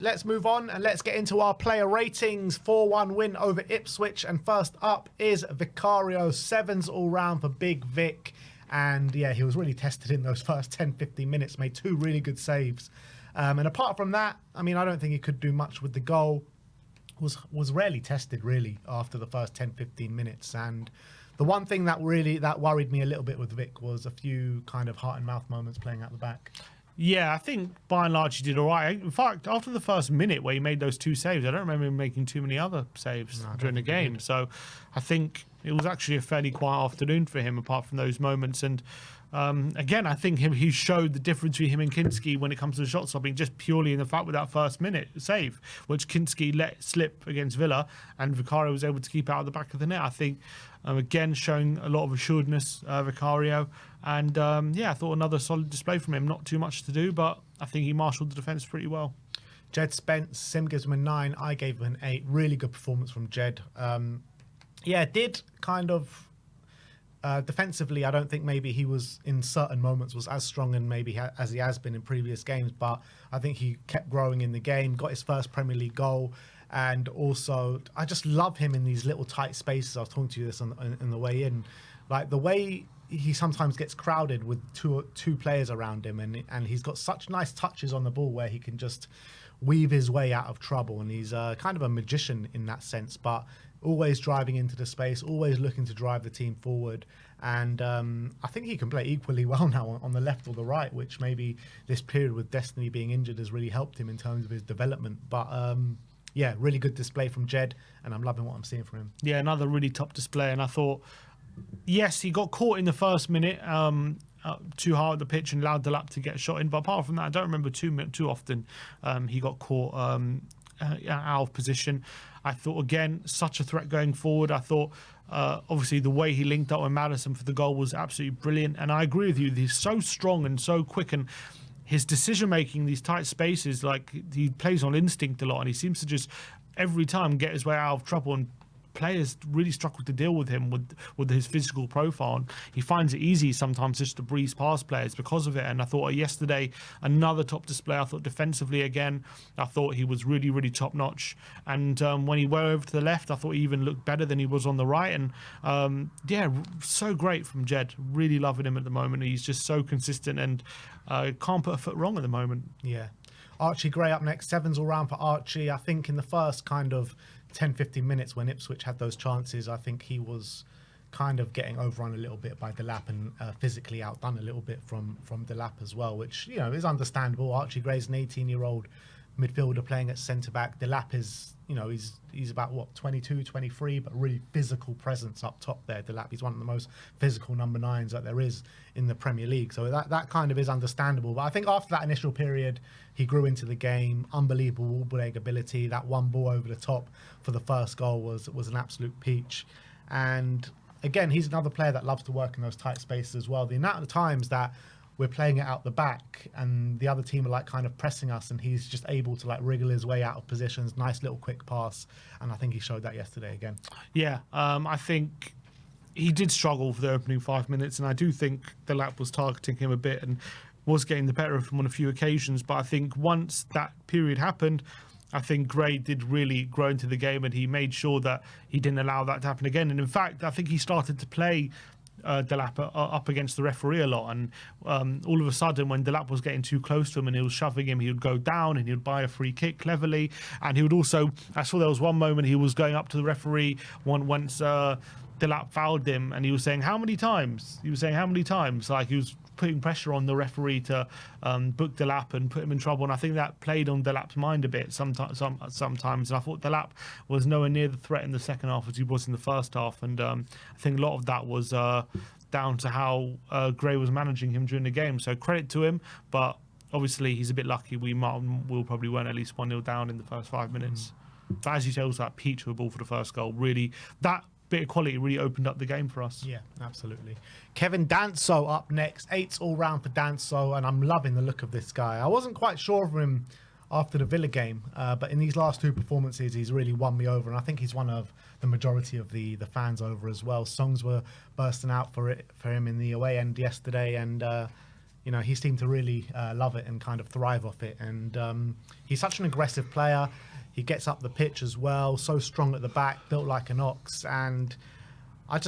Let's move on and let's get into our player ratings. 4-1 win over Ipswich. And first up is Vicario. 7s all round for Big Vic. And yeah, he was really tested in those first 10-15 minutes. Made 2 really good saves. And apart from that, I mean, I don't think he could do much with the goal. Was rarely tested, really, after the first 10-15 minutes. And the one thing that worried me a little bit with Vic was a few kind of heart and mouth moments playing out the back. Yeah, I think by and large he did all right. In fact, after the first minute where he made those 2 saves, I don't remember him making too many other saves during the game. So I think it was actually a fairly quiet afternoon for him apart from those moments. And again, I think he showed the difference between him and Kinski when it comes to the shot stopping, just purely in the fact with that first minute save, which Kinski let slip against Villa and Vicario was able to keep out of the back of the net. I think, again, showing a lot of assuredness, Vicario. And yeah, I thought another solid display from him. Not too much to do, but I think he marshalled the defence pretty well. Jed Spence, Sim gives him a 9. I gave him an 8. Really good performance from Jed. Yeah, did kind of... defensively, I don't think maybe he was in certain moments was as strong and maybe as he has been in previous games, but I think he kept growing in the game, got his first Premier League goal, and also I just love him in these little tight spaces. I was talking to you this on the way in, like the way he sometimes gets crowded with two players around him, and he's got such nice touches on the ball where he can just weave his way out of trouble, and he's kind of a magician in that sense, but always driving into the space, always looking to drive the team forward. And I think he can play equally well now on the left or the right, which maybe this period with Destiny being injured has really helped him in terms of his development. But yeah, really good display from Jed, and I'm loving what I'm seeing from him. Yeah, another really top display. And I thought, yes, he got caught in the first minute too hard at the pitch and allowed Delap to get a shot in. But apart from that, I don't remember too often he got caught out of position. I thought, again, such a threat going forward. I thought, obviously, the way he linked up with Maddison for the goal was absolutely brilliant. And I agree with you. He's so strong and so quick. And his decision-making, these tight spaces, like he plays on instinct a lot. And he seems to just, every time, get his way out of trouble. And players really struggle to deal with him with his physical profile. And he finds it easy sometimes just to breeze past players because of it. And I thought yesterday, another top display. I thought defensively again, I thought he was really, really top notch. And when he went over to the left, I thought he even looked better than he was on the right. And yeah, so great from Jed. Really loving him at the moment. He's just so consistent and can't put a foot wrong at the moment. Yeah. Archie Gray up next. 7s all round for Archie. I think in the first kind of 10-15 minutes when Ipswich had those chances, I think he was kind of getting overrun a little bit by Delap and physically outdone a little bit from Delap as well, which, you know, is understandable. Archie Gray's an 18-year-old midfielder playing at centre-back. Delap is, you know, he's about, what, 22, 23, but really physical presence up top there. Delap, he's one of the most physical number 9s that there is in the Premier League. So that kind of is understandable. But I think after that initial period, he grew into the game. Unbelievable ball break ability. That one ball over the top for the first goal was an absolute peach. And again, he's another player that loves to work in those tight spaces as well. The amount of times that we're playing it out the back and the other team are like kind of pressing us and he's just able to like wriggle his way out of positions. Nice little quick pass. And I think he showed that yesterday again. Yeah, I think he did struggle for the opening 5 minutes, and I do think Delap was targeting him a bit and was getting the better of him on a few occasions. But I think once that period happened, I think Gray did really grow into the game and he made sure that he didn't allow that to happen again. And in fact, I think he started to play Delap up against the referee a lot, and all of a sudden when Delap was getting too close to him and he was shoving him, he would go down and he would buy a free kick cleverly, and he would also, I saw there was one moment he was going up to the referee once Delap fouled him and he was saying how many times, like he was putting pressure on the referee to book Delap and put him in trouble. And I think that played on Delap's mind a bit sometimes. And I thought Delap was nowhere near the threat in the second half as he was in the first half. And I think a lot of that was down to how Gray was managing him during the game. So credit to him, but obviously he's a bit lucky. We'll probably win at least 1-0 down in the first 5 minutes. But as you say, also that peach of a ball for the first goal, really, that bit of quality really opened up the game for us. Yeah, absolutely. Kevin Danso up next. 8s all round for Danso, and I'm loving the look of this guy. I wasn't quite sure of him after the Villa game, but in these last 2 performances, he's really won me over, and I think he's one of the majority of the fans over as well. Songs were bursting out for him in the away end yesterday, and you know, he seemed to really love it and kind of thrive off it. And he's such an aggressive player. He gets up the pitch as well, so strong at the back, built like an ox. And I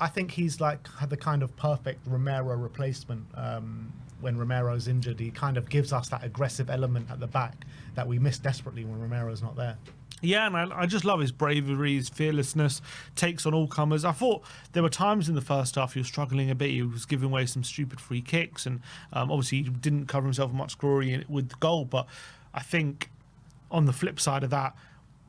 think he's like had the kind of perfect Romero replacement. When Romero's injured, he kind of gives us that aggressive element at the back that we miss desperately when Romero's not there. Yeah, and I just love his bravery, his fearlessness, takes on all comers. I thought there were times in the first half he was struggling a bit. He was giving away some stupid free kicks, and obviously he didn't cover himself much glory with the goal. But I think on the flip side of that,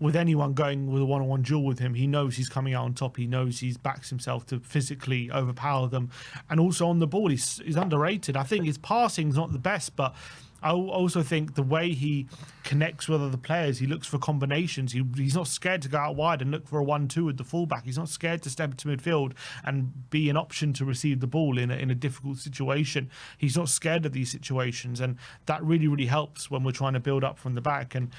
with anyone going with a one-on-one duel with him, he knows he's coming out on top. He knows he backs himself to physically overpower them. And also on the ball, he's underrated. I think his passing's not the best, but I also think the way he connects with other players, he looks for combinations. He's not scared to go out wide and look for a 1-2 with the fullback. He's not scared to step into midfield and be an option to receive the ball in a difficult situation. He's not scared of these situations, and that really, really helps when we're trying to build up from the back. And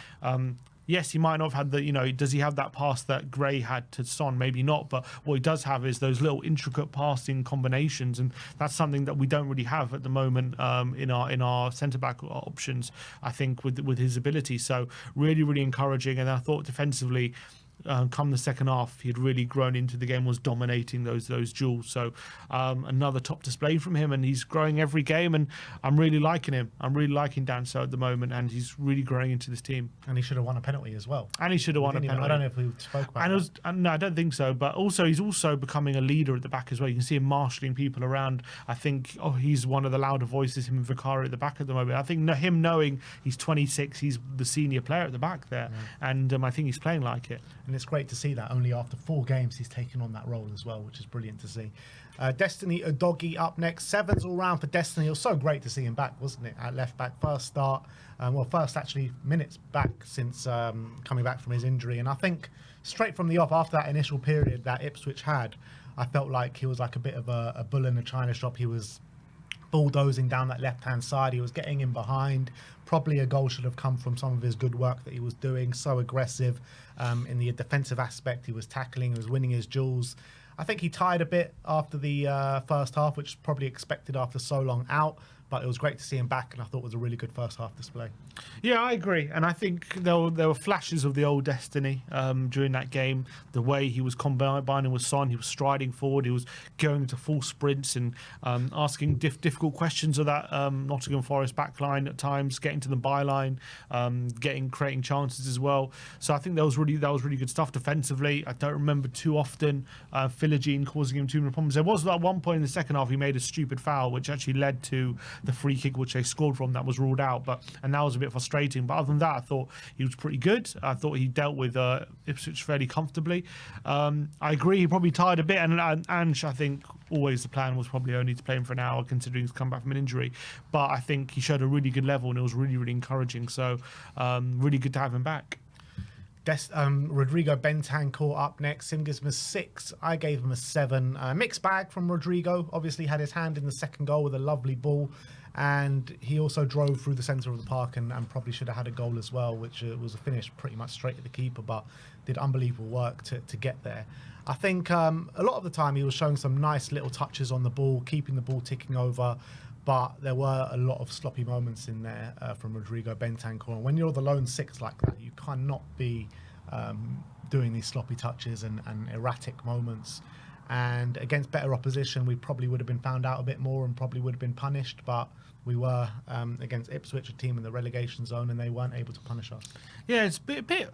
yes, he might not have had does he have that pass that Gray had to Son? Maybe not, but what he does have is those little intricate passing combinations, and that's something that we don't really have at the moment in our centre-back options, I think, with his ability. So really, really encouraging, and I thought defensively, come the second half, he had really grown into the game, was dominating those duels. So another top display from him, and he's growing every game, and I'm really liking him. I'm really liking Danso at the moment, and he's really growing into this team. And he should have won a penalty as well. And he should have won a penalty. I don't know if we spoke about that. No, I don't think so. But also, he's also becoming a leader at the back as well. You can see him marshalling people around. I think he's one of the louder voices, him and Vicario at the back at the moment. I think him knowing he's 26, he's the senior player at the back there. Yeah. And I think he's playing like it. And it's great to see that only after 4 games he's taken on that role as well, which is brilliant to see. Destiny Udogie up next. 7s all round for Destiny. It was so great to see him back, wasn't it? At left back, first start. First actually minutes back since coming back from his injury. And I think straight from the off, after that initial period that Ipswich had, I felt like he was like a bit of a bull in a china shop. He was bulldozing down that left-hand side. He was getting in behind. Probably a goal should have come from some of his good work that he was doing. So aggressive in the defensive aspect. He was tackling, he was winning his duels. I think he tired a bit after the first half, which is probably expected after so long out. But it was great to see him back, and I thought it was a really good first half display. Yeah, I agree. And I think there were flashes of the old Destiny during that game. The way he was combining with Son, he was striding forward, he was going to full sprints and asking difficult questions of that Nottingham Forest backline at times, getting to the byline, creating chances as well. So I think that was really good stuff defensively. I don't remember too often Philogene causing him too many problems. There was at one point in the second half he made a stupid foul, which actually led to the free kick which they scored from that was ruled out, and that was a bit frustrating. But other than that, I thought he was pretty good. I thought he dealt with Ipswich fairly comfortably. I agree, he probably tired a bit, and Ange, I think always the plan was probably only to play him for an hour considering he's come back from an injury, but I think he showed a really good level and it was really, really encouraging. So really good to have him back. Rodrigo Bentancur up next. Sim gives him a 6. I gave him a 7. Mixed bag from Rodrigo. Obviously had his hand in the second goal with a lovely ball, and he also drove through the centre of the park and probably should have had a goal as well, which was a finish pretty much straight at the keeper, but did unbelievable work to get there. I think a lot of the time he was showing some nice little touches on the ball, keeping the ball ticking over, but there were a lot of sloppy moments in there from Rodrigo Bentancur. And when you're the lone 6 like that, you cannot be doing these sloppy touches and erratic moments. And against better opposition, we probably would have been found out a bit more and probably would have been punished. But we were against Ipswich, a team in the relegation zone, and they weren't able to punish us. Yeah, it's a bit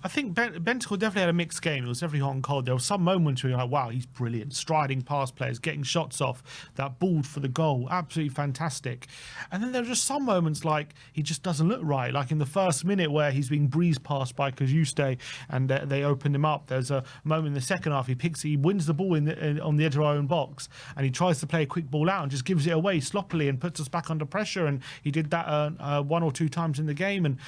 I think Bentancur definitely had a mixed game. It was definitely hot and cold. There were some moments where you're like, wow, he's brilliant. Striding past players, getting shots off, that ball for the goal, absolutely fantastic. And then there are just some moments like he just doesn't look right. Like in the first minute where he's being breezed past by Kajuste and they opened him up. There's a moment in the second half, he wins the ball on the edge of our own box and he tries to play a quick ball out and just gives it away sloppily and puts us back under pressure. And he did that 1 or 2 times in the game. And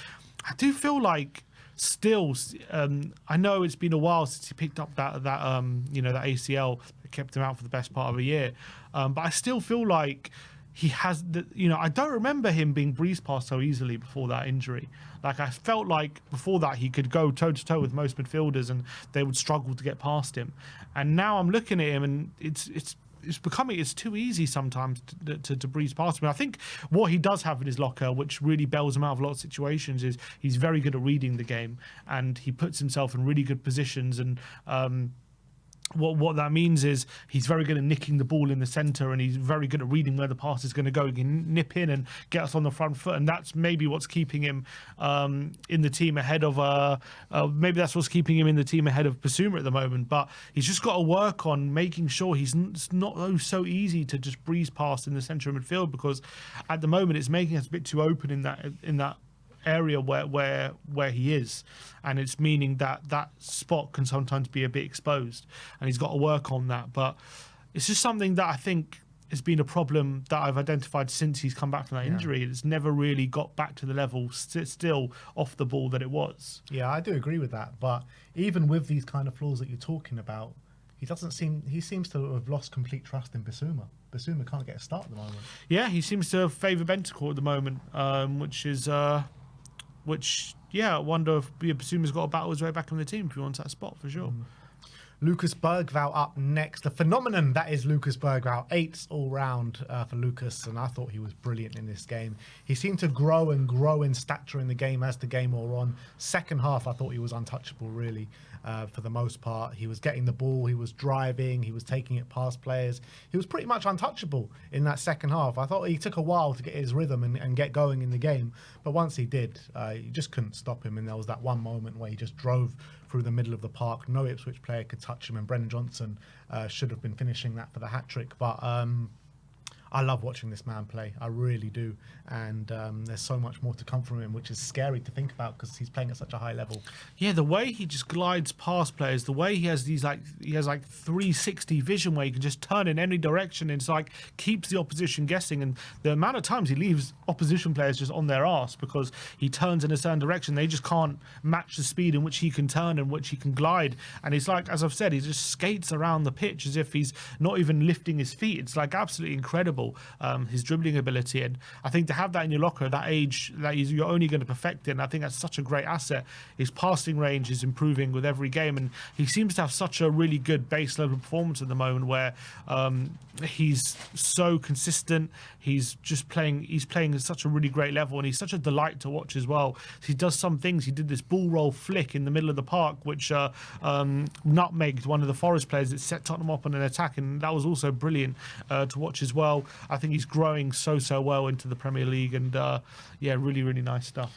I do feel like still, I know it's been a while since he picked up that ACL that kept him out for the best part of a year, but I still feel like he has I don't remember him being breezed past so easily before that injury. Like I felt like before that he could go toe to toe with most midfielders and they would struggle to get past him. And now I'm looking at him and it's it's too easy sometimes to breeze past him. I think what he does have in his locker, which really bails him out of a lot of situations, is he's very good at reading the game, and he puts himself in really good positions. And what that means is he's very good at nicking the ball in the centre, and he's very good at reading where the pass is going to go. He can nip in and get us on the front foot, and that's maybe what's keeping him in the team ahead of maybe that's what's keeping him in the team ahead of Basuma at the moment. But he's just got to work on making sure it's not so easy to just breeze past in the centre of midfield, because at the moment it's making us a bit too open in that area where he is, and it's meaning that spot can sometimes be a bit exposed, and he's got to work on that. But it's just something that I think has been a problem that I've identified since he's come back from that injury. It's never really got back to the level still off the ball that it was. Yeah, I do agree with that. But even with these kind of flaws that you're talking about, he seems to have lost complete trust in Basuma. Basuma can't get a start at the moment. Yeah, he seems to favour Bentancur at the moment, which I wonder if Basuma's got to battle his way back in the team if he wants that spot, for sure. Lucas Bergvall up next. The phenomenon that is Lucas Bergvall. 8 all round for Lucas, and I thought he was brilliant in this game. He seemed to grow in stature in the game as the game wore on. Second half, I thought he was untouchable, really, for the most part. He was getting the ball, he was driving, he was taking it past players. He was pretty much untouchable in that second half. I thought he took a while to get his rhythm and get going in the game, but once he did, you just couldn't stop him. And there was that one moment where he just drove through the middle of the park. No Ipswich player could touch him, and Brennan Johnson should have been finishing that for the hat-trick. But I love watching this man play. I really do. And there's so much more to come from him, which is scary to think about because he's playing at such a high level. Yeah, the way he just glides past players, the way he has 360 vision where he can just turn in any direction, and it's like keeps the opposition guessing. And the amount of times he leaves opposition players just on their arse because he turns in a certain direction, they just can't match the speed in which he can turn and which he can glide. And it's like, as I've said, he just skates around the pitch as if he's not even lifting his feet. It's like absolutely incredible. His dribbling ability, and I think to have that in your locker at that age, that you're only going to perfect it, and I think that's such a great asset. His passing range is improving with every game, and he seems to have such a really good base level performance at the moment where he's so consistent. He's playing at such a really great level, and he's such a delight to watch as well. He does some things. He did this ball roll flick in the middle of the park which nutmegged one of the Forest players that set Tottenham up on an attack, and that was also brilliant to watch as well. I think he's growing so well into the Premier League, and really, really nice stuff.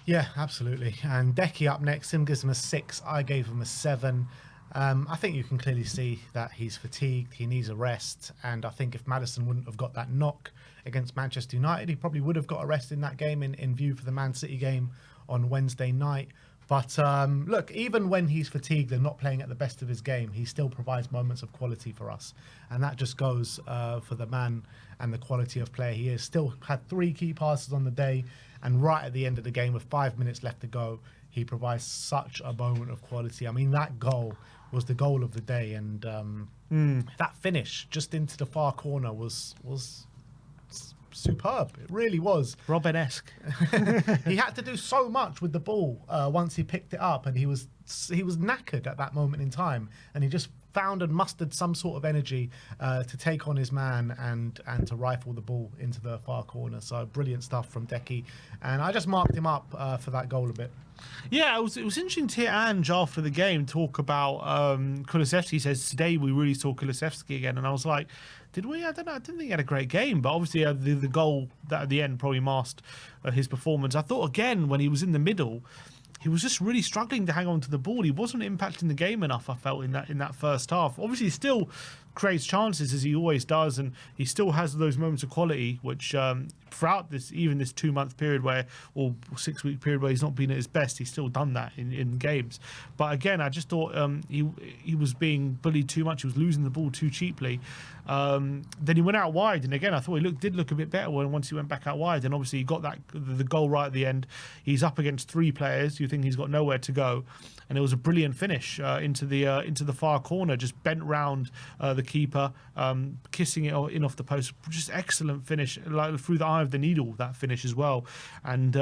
Yeah, absolutely. And Decky up next. Him gives him a 6. I gave him a 7. I think you can clearly see that he's fatigued. He needs a rest. And I think if Maddison wouldn't have got that knock against Manchester United, he probably would have got a rest in that game in view for the Man City game on Wednesday night. But look, even when he's fatigued and not playing at the best of his game, he still provides moments of quality for us. And that just goes for the man and the quality of player he is. Still had 3 key passes on the day. And right at the end of the game, with 5 minutes left to go, he provides such a moment of quality. I mean, that goal was the goal of the day. And that finish just into the far corner was superb. It really was. Robin-esque. He had to do so much with the ball once he picked it up, and he was knackered at that moment in time, and he just found and mustered some sort of energy to take on his man and to rifle the ball into the far corner. So brilliant stuff from Decky, and I just marked him up for that goal a bit. Yeah, it was interesting to hear Ange after the game talk about Kulusevski. He says, today we really saw Kulusevski again. And I was like, did we? I don't know. I didn't think he had a great game. But obviously the goal that at the end probably masked his performance. I thought, again, when he was in the middle, he was just really struggling to hang on to the ball. He wasn't impacting the game enough, I felt, in that first half. Obviously, he still creates chances, as he always does, and he still has those moments of quality, which throughout this 2-month period or 6-week period where he's not been at his best, he's still done that in games. But again, I just thought he was being bullied too much. He was losing the ball too cheaply. Then he went out wide, and again, I thought he did look a bit better once he went back out wide. And obviously, he got the goal right at the end. He's up against 3 players. You think he's got nowhere to go, and it was a brilliant finish into the far corner, just bent round the the keeper, kissing it in off the post. Just excellent finish, like through the eye of the needle, that finish as well. And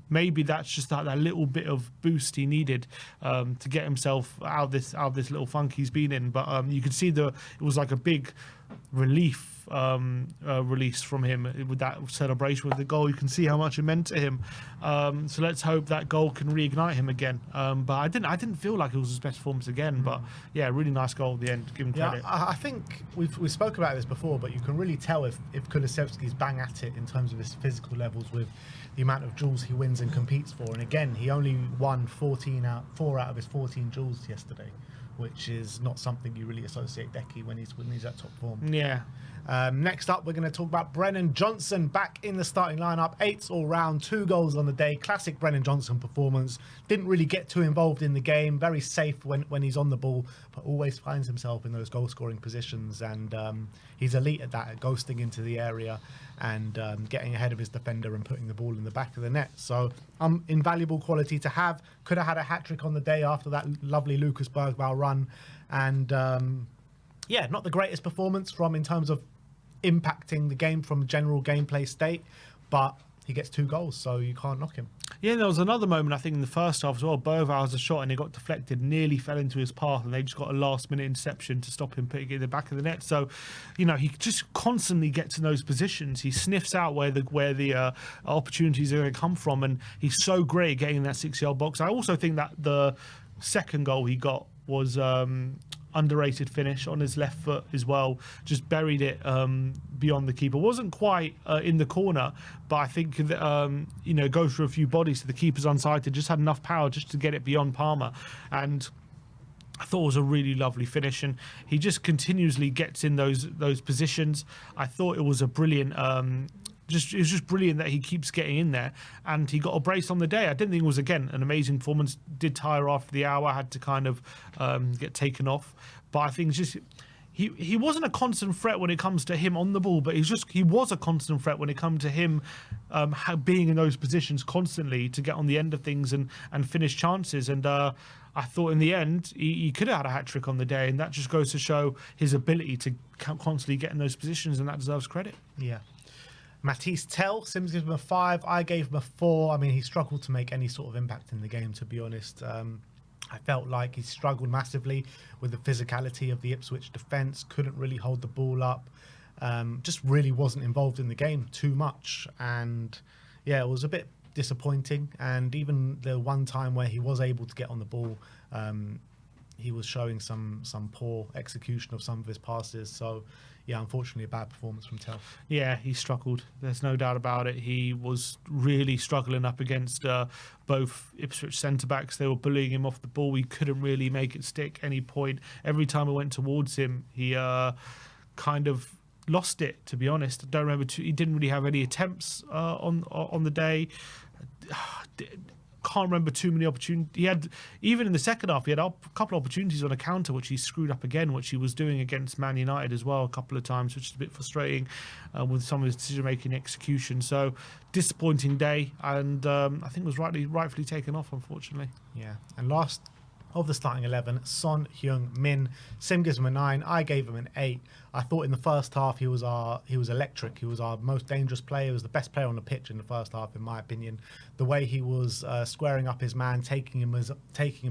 maybe that's just that little bit of boost he needed to get himself out of this little funk he's been in. But you could see it was like a big relief release from him with that celebration with the goal. You can see how much it meant to him. So let's hope that goal can reignite him again. But I didn't feel like it was his best performance again. But yeah, really nice goal at the end. Give him credit. I think we spoke about this before, but you can really tell if Kulusevski's bang at it in terms of his physical levels with the amount of duels he wins and competes for. And again, he only won 4 out of his 14 duels yesterday, which is not something you really associate Decky when he's at top form. Yeah. Next up, we're going to talk about Brennan Johnson back in the starting lineup. 8 all round, 2 goals on the day. Classic Brennan Johnson performance. Didn't really get too involved in the game. Very safe when he's on the ball, but always finds himself in those goal-scoring positions. And he's elite at that, at ghosting into the area and getting ahead of his defender and putting the ball in the back of the net. So invaluable quality to have. Could have had a hat-trick on the day after that lovely Lucas Bergvall run. And yeah, not the greatest performance in terms of impacting the game from general gameplay state, but he gets 2 goals, so you can't knock him. Yeah, there was another moment, I think, in the first half as well. Bergvall has a shot and it got deflected, nearly fell into his path, and they just got a last-minute interception to stop him putting it in the back of the net. So, he just constantly gets in those positions. He sniffs out where the opportunities are going to come from, and he's so great at getting in that 6-yard box. I also think that the second goal he got was underrated finish on his left foot as well. Just buried it beyond the keeper. Wasn't quite in the corner, but I think that, goes through a few bodies, so the keeper's unsighted. Just had enough power just to get it beyond Palmer. And I thought it was a really lovely finish, and he just continuously gets in those positions. I thought it was a brilliant it was just brilliant that he keeps getting in there, and he got a brace on the day. I didn't think it was, again, an amazing performance. Did tire after the hour, had to kind of get taken off. But I think it's just he wasn't a constant threat when it comes to him on the ball, but he was a constant threat when it comes to him being in those positions constantly to get on the end of things and finish chances. And I thought in the end he could have had a hat-trick on the day, and that just goes to show his ability to constantly get in those positions, and that deserves credit. Yeah. Matisse Tell, Sims gives him a 5. I gave him a 4. I mean, he struggled to make any sort of impact in the game, to be honest. I felt like he struggled massively with the physicality of the Ipswich defence. Couldn't really hold the ball up. Just really wasn't involved in the game too much. And yeah, it was a bit disappointing. And even the one time where he was able to get on the ball, he was showing some poor execution of some of his passes. So yeah, unfortunately, a bad performance from Tell. Yeah, he struggled. There's no doubt about it. He was really struggling up against both Ipswich centre-backs. They were bullying him off the ball. He couldn't really make it stick any point. Every time I went towards him, he kind of lost it, to be honest. I don't remember. He didn't really have any attempts on the day. Can't remember too many opportunities. He had, even in the second half, he had a couple of opportunities on a counter, which he screwed up again, which he was doing against Man United as well a couple of times, which is a bit frustrating with some of his decision-making execution. So, disappointing day, and I think was rightfully taken off, unfortunately. Yeah, and last of the starting 11, Son Heung-min. Sim gives him a 9. I gave him an 8. I thought in the first half he was electric. He was our most dangerous player. He was the best player on the pitch in the first half, in my opinion. The way he was squaring up his man, taking him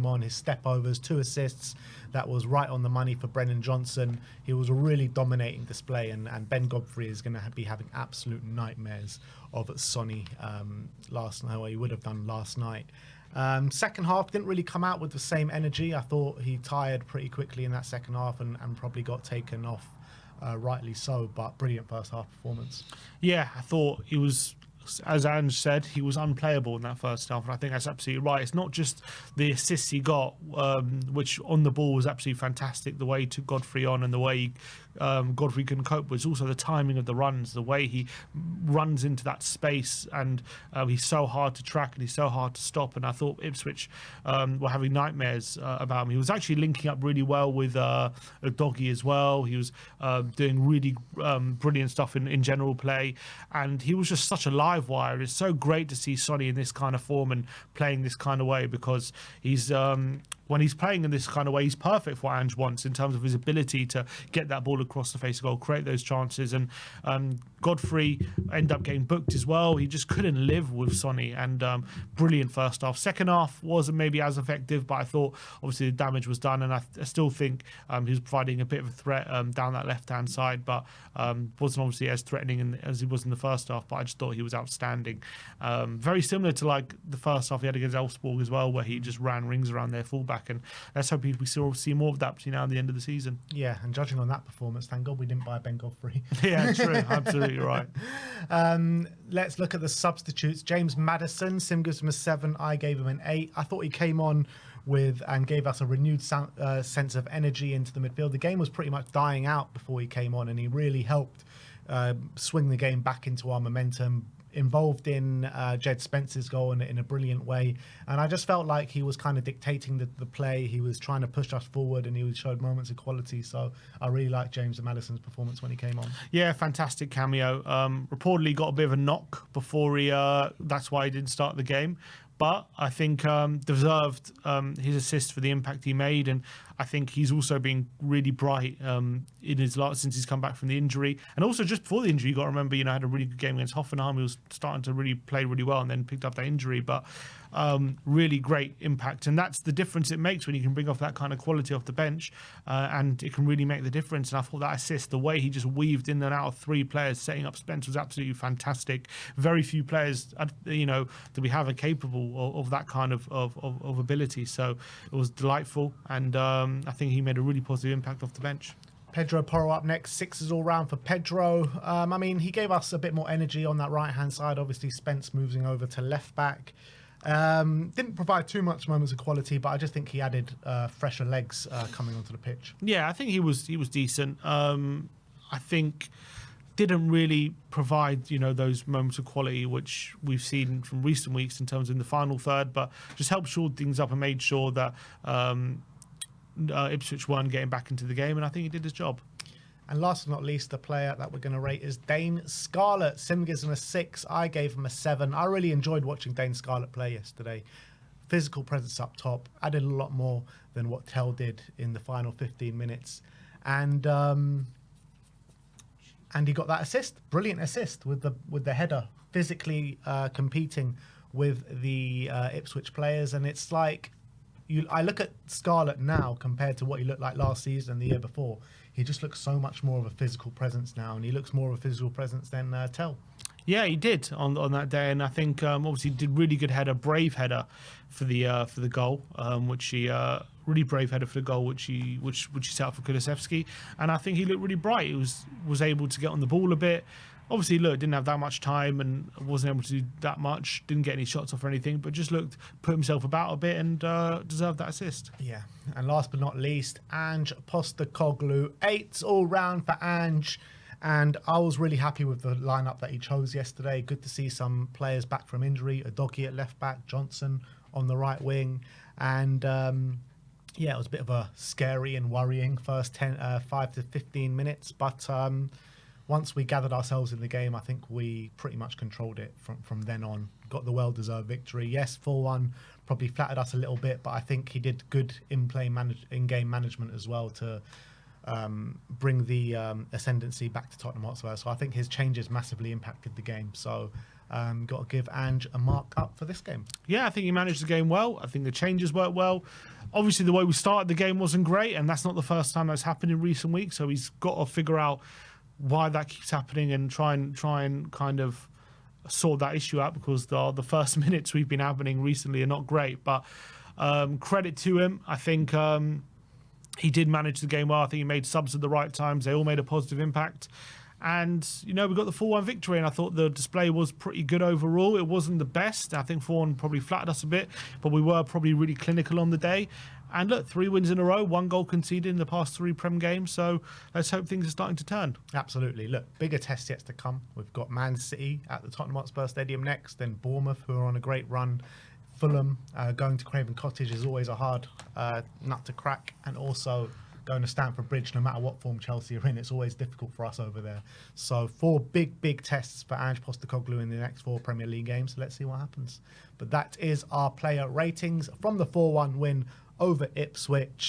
on, his step overs, 2 assists. That was right on the money for Brennan Johnson. He was a really dominating display, and Ben Godfrey is going to be having absolute nightmares of Sonny last night, or he would have done last night. Second half didn't really come out with the same energy. I thought he tired pretty quickly in that second half and probably got taken off, rightly so, but brilliant first half performance. Yeah, I thought he was, as Ange said, he was unplayable in that first half, and I think that's absolutely right. It's not just the assists he got, which on the ball was absolutely fantastic, the way he took Godfrey on and the way Godfrey can cope with. It's also the timing of the runs, the way he runs into that space, and he's so hard to track and he's so hard to stop. And I thought Ipswich were having nightmares about him. He was actually linking up really well with Doggy as well. He was doing really brilliant stuff in general play, and he was just such a live wire. It's so great to see Sonny in this kind of form and playing this kind of way, because he's when he's playing in this kind of way, he's perfect for what Ange wants in terms of his ability to get that ball across the face of goal, create those chances. And Godfrey ended up getting booked as well. He just couldn't live with Sonny, and brilliant first half. Second half wasn't maybe as effective, but I thought obviously the damage was done, and I still think he was providing a bit of a threat down that left-hand side, but wasn't obviously as threatening as he was in the first half, but I just thought he was outstanding. Very similar to like the first half he had against Elfsborg as well, where he just ran rings around their fullback, and let's hope we see more of that between now and the end of the season. Yeah, and judging on that performance, thank God we didn't buy Ben Godfrey. Yeah, true. Absolutely right. Let's look at the substitutes. James Maddison, Sim gives him a 7. I gave him an 8. I thought he came on with and gave us a renewed sense of energy into the midfield. The game was pretty much dying out before he came on, and he really helped swing the game back into our momentum. Involved in Jed Spence's goal in a brilliant way, and I just felt like he was kind of dictating the play. He was trying to push us forward, and he showed moments of quality. So I really liked James Maddison's performance when he came on. Yeah, fantastic cameo. Reportedly got a bit of a knock before he. That's why he didn't start the game. But I think deserved his assist for the impact he made, and I think he's also been really bright in his last since he's come back from the injury, and also just before the injury, you got to remember, had a really good game against Hoffenheim. He was starting to really play really well, and then picked up that injury, but really great impact, and that's the difference it makes when you can bring off that kind of quality off the bench, and it can really make the difference. And I thought that assist, the way he just weaved in and out of 3 players, setting up Spence, was absolutely fantastic. Very few players, that we have are capable of that kind of ability. So it was delightful, and I think he made a really positive impact off the bench. Pedro Porro up next, 6s all round for Pedro. He gave us a bit more energy on that right-hand side. Obviously, Spence moving over to left-back. Didn't provide too much moments of quality, but I just think he added fresher legs coming onto the pitch. Yeah, I think he was decent. I think didn't really provide those moments of quality which we've seen from recent weeks in terms of in the final third, but just helped shore things up and made sure that Ipswich weren't getting back into the game, and I think he did his job. And last but not least, the player that we're going to rate is Dane Scarlett. Sim gives him a 6. I gave him a 7. I really enjoyed watching Dane Scarlett play yesterday. Physical presence up top, added a lot more than what Tell did in the final 15 minutes. And he got that assist, brilliant assist with the header, physically competing with the Ipswich players. And it's like, I look at Scarlett now compared to what he looked like last season and the year before. He just looks so much more of a physical presence now, and he looks more of a physical presence than Tell. Yeah, he did on that day, and I think obviously did really good header, brave header for the goal, which he really brave header for the goal, which he set up for Kulusevski, and I think he looked really bright. He was able to get on the ball a bit. Obviously, didn't have that much time and wasn't able to do that much. Didn't get any shots off or anything, but just put himself about a bit and deserved that assist. Yeah, and last but not least, Ange Postecoglou. 8 all round for Ange, and I was really happy with the lineup that he chose yesterday. Good to see some players back from injury. Udogie at left back, Johnson on the right wing, and it was a bit of a scary and worrying first 5 to 15 minutes, but once we gathered ourselves in the game, I think we pretty much controlled it from then on. Got the well-deserved victory. Yes, 4-1 probably flattered us a little bit, but I think he did good in-game management as well to bring the ascendancy back to Tottenham Hotspur. So I think his changes massively impacted the game. So got to give Ange a mark up for this game. Yeah, I think he managed the game well. I think the changes worked well. Obviously, the way we started the game wasn't great, and that's not the first time that's happened in recent weeks. So he's got to figure out why that keeps happening and try and kind of sort that issue out, because the first minutes we've been happening recently are not great. But credit to him. I think he did manage the game well. I think he made subs at the right times. They all made a positive impact. And, we got the 4-1 victory, and I thought the display was pretty good overall. It wasn't the best. I think 4-1 probably flattered us a bit, but we were probably really clinical on the day. And look, 3 wins in a row, 1 goal conceded in the past 3 Prem games. So let's hope things are starting to turn. Absolutely. Look, bigger tests yet to come. We've got Man City at the Tottenham Hotspur Stadium next, then Bournemouth, who are on a great run. Fulham, going to Craven Cottage is always a hard nut to crack. And also going to Stamford Bridge, no matter what form Chelsea are in, it's always difficult for us over there. So 4 big tests for Ange Postecoglou in the next 4 Premier League games. So let's see what happens. But that is our player ratings from the 4-1 win over Ipswich.